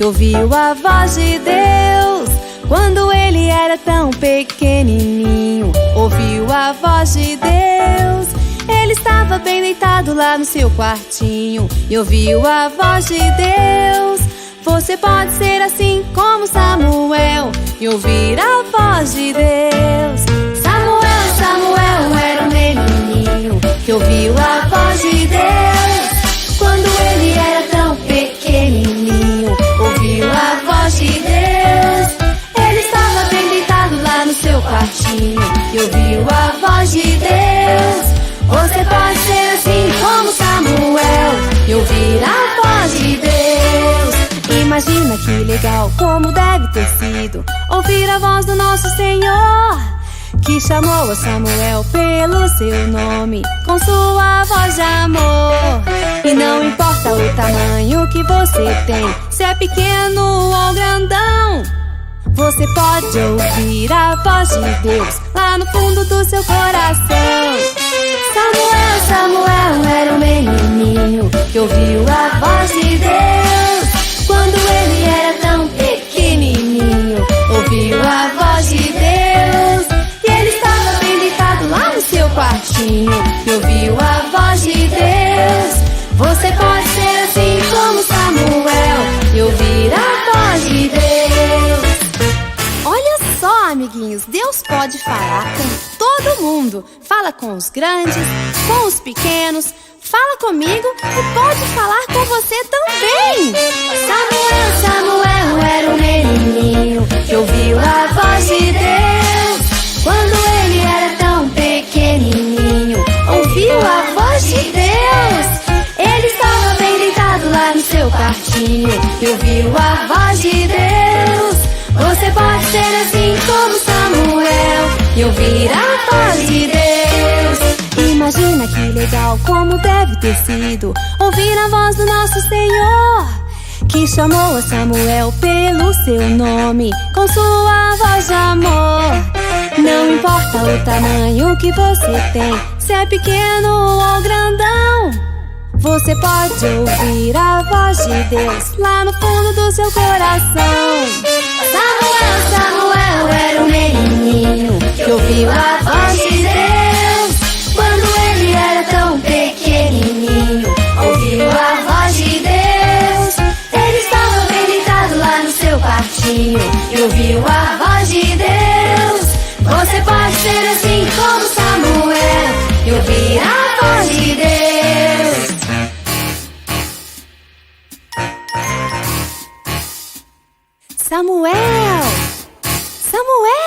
que ouviu a voz de Deus. Quando ele era tão pequenininho, ouviu a voz de Deus. Ele estava bem deitado lá no seu quartinho e ouviu a voz de Deus. Você pode ser assim como Samuel e ouvir a voz de Deus. Samuel, Samuel era um menininho que ouviu a voz de Deus. Quando ele era tão pequenininho, ouviu a voz de Deus. Ele estava bem deitado lá no seu quartinho e ouviu a voz de Deus. Você pode ser assim como Samuel e ouvir a voz de Deus. Imagina que legal, como deve ter sido ouvir a voz do nosso Senhor, que chamou a Samuel pelo seu nome, com sua voz de amor. E não importa o tamanho que você tem, se é pequeno ou grandão, você pode ouvir a voz de Deus lá no fundo do seu coração. Samuel, Samuel era um menininho que ouviu a voz de Deus. Quando ele era tão pequenininho, ouviu a voz de Deus. E ele estava bem deitado lá no seu quartinho e ouviu a voz de Deus. Você pode ser assim como Samuel e ouvir a voz de Deus. Olha só, amiguinhos, Deus pode falar com todo mundo. Fala com os grandes, com os pequenos. Fala comigo e pode falar com você também. Samuel, Samuel era um menininho que ouviu a voz de Deus. Quando ele era tão pequenininho, ouviu a voz de Deus. Ele estava bem deitado lá no seu quartinho e ouviu a voz de Deus. Você pode ser assim como Samuel e ouvir a voz de Deus. Imagina que legal, como deve ter sido ouvir a voz do nosso Senhor, que chamou a Samuel pelo seu nome, com sua voz de amor. Não importa o tamanho que você tem, se é pequeno ou grandão, você pode ouvir a voz de Deus lá no fundo do seu coração. Samuel, Samuel era um menininho que ouviu a voz de Deus. Quando ele era tão pequenininho, ouviu a voz de Deus. Ele estava bem deitado lá no seu quartinho e ouviu a voz de Deus. Você pode ser assim como Samuel e ouvir a voz de Deus. Samuel! Samuel!